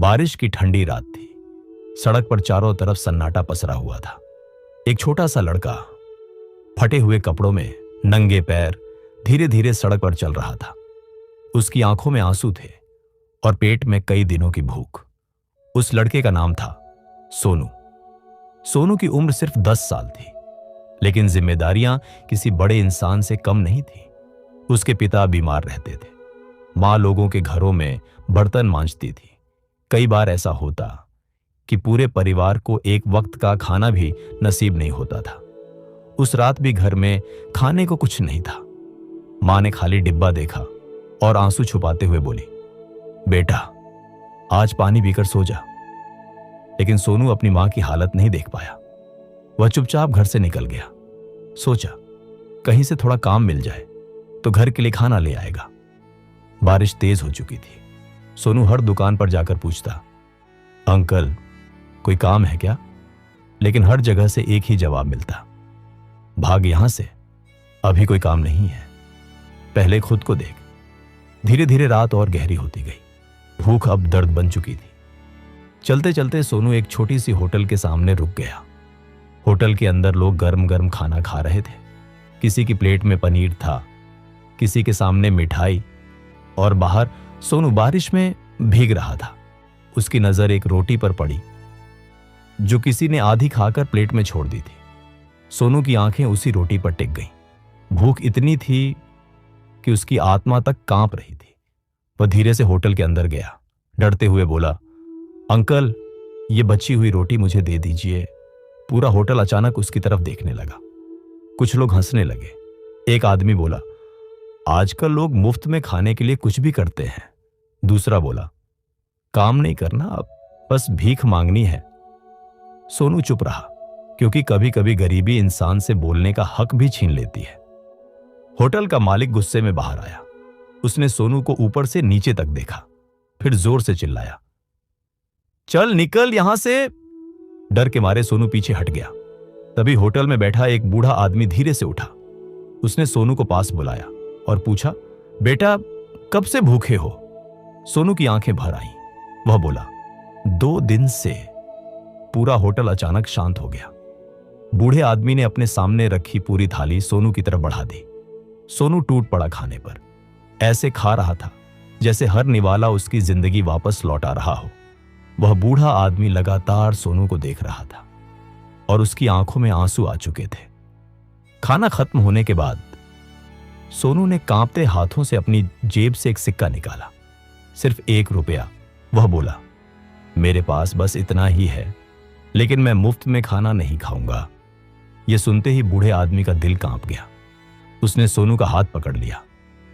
बारिश की ठंडी रात थी। सड़क पर चारों तरफ सन्नाटा पसरा हुआ था। एक छोटा सा लड़का फटे हुए कपड़ों में नंगे पैर धीरे धीरे सड़क पर चल रहा था। उसकी आंखों में आंसू थे और पेट में कई दिनों की भूख। उस लड़के का नाम था सोनू। सोनू की उम्र सिर्फ 10 साल थी, लेकिन जिम्मेदारियां किसी बड़े इंसान से कम नहीं थी। उसके पिता बीमार रहते थे। मां लोगों के घरों में बर्तन मांजती थी। कई बार ऐसा होता कि पूरे परिवार को एक वक्त का खाना भी नसीब नहीं होता था। उस रात भी घर में खाने को कुछ नहीं था। मां ने खाली डिब्बा देखा और आंसू छुपाते हुए बोली, बेटा आज पानी पीकर सो जा। लेकिन सोनू अपनी मां की हालत नहीं देख पाया। वह चुपचाप घर से निकल गया। सोचा कहीं से थोड़ा काम मिल जाए तो घर के लिए खाना ले आएगा। बारिश तेज हो चुकी थी। सोनू हर दुकान पर जाकर पूछता, अंकल कोई काम है क्या? लेकिन हर जगह से एक ही जवाब मिलता, भाग यहां से, अभी कोई काम नहीं है, पहले खुद को देख। धीरे धीरे रात और गहरी होती गई। भूख अब दर्द बन चुकी थी। चलते चलते सोनू एक छोटी सी होटल के सामने रुक गया। होटल के अंदर लोग गर्म गर्म खाना खा रहे थे। किसी की प्लेट में पनीर था, किसी के सामने मिठाई, और बाहर सोनू बारिश में भीग रहा था। उसकी नजर एक रोटी पर पड़ी जो किसी ने आधी खाकर प्लेट में छोड़ दी थी। सोनू की आंखें उसी रोटी पर टिक गईं। भूख इतनी थी कि उसकी आत्मा तक कांप रही थी। वह धीरे से होटल के अंदर गया। डरते हुए बोला, अंकल ये बची हुई रोटी मुझे दे दीजिए। पूरा होटल अचानक उसकी तरफ देखने लगा। कुछ लोग हंसने लगे। एक आदमी बोला, आजकल लोग मुफ्त में खाने के लिए कुछ भी करते हैं। दूसरा बोला, काम नहीं करना, बस भीख मांगनी है। सोनू चुप रहा, क्योंकि कभी कभी गरीबी इंसान से बोलने का हक भी छीन लेती है। होटल का मालिक गुस्से में बाहर आया। उसने सोनू को ऊपर से नीचे तक देखा, फिर जोर से चिल्लाया, चल निकल यहां से। डर के मारे सोनू पीछे हट गया। तभी होटल में बैठा एक बूढ़ा आदमी धीरे से उठा। उसने सोनू को पास बुलाया और पूछा, बेटा कब से भूखे हो? सोनू की आंखें भर आईं। वह बोला, 2 दिन से। पूरा होटल अचानक शांत हो गया। बूढ़े आदमी ने अपने सामने रखी पूरी थाली सोनू की तरफ बढ़ा दी। सोनू टूट पड़ा खाने पर। ऐसे खा रहा था जैसे हर निवाला उसकी जिंदगी वापस लौटा रहा हो। वह बूढ़ा आदमी लगातार सोनू को देख रहा था और उसकी आंखों में आंसू आ चुके थे। खाना खत्म होने के बाद सोनू ने कांपते हाथों से अपनी जेब से एक सिक्का निकाला, सिर्फ 1 रुपया। वह बोला, मेरे पास बस इतना ही है, लेकिन मैं मुफ्त में खाना नहीं खाऊंगा। यह सुनते ही बूढ़े आदमी का दिल कांप गया। उसने सोनू का हाथ पकड़ लिया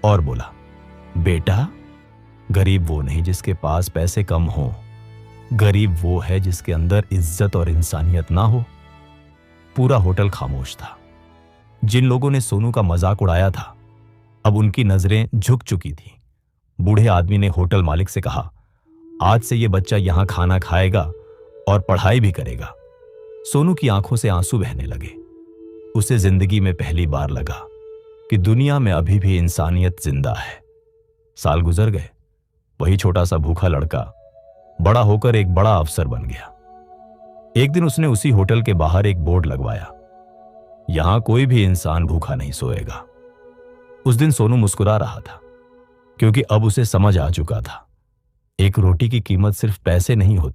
और बोला, बेटा गरीब वो नहीं जिसके पास पैसे कम हो, गरीब वो है जिसके अंदर इज्जत और इंसानियत ना हो। पूरा होटल खामोश था। जिन लोगों ने सोनू का मजाक उड़ाया था, अब उनकी नजरें झुक चुकी थी। बूढ़े आदमी ने होटल मालिक से कहा, आज से यह बच्चा यहां खाना खाएगा और पढ़ाई भी करेगा। सोनू की आंखों से आंसू बहने लगे। उसे जिंदगी में पहली बार लगा कि दुनिया में अभी भी इंसानियत जिंदा है। साल गुजर गए। वही छोटा सा भूखा लड़का बड़ा होकर एक बड़ा अफसर बन गया। एक दिन उसने उसी होटल के बाहर एक बोर्ड लगवाया, यहां कोई भी इंसान भूखा नहीं सोएगा। उस दिन सोनू मुस्कुरा रहा था, क्योंकि अब उसे समझ आ चुका था, एक रोटी की कीमत सिर्फ पैसे नहीं होती।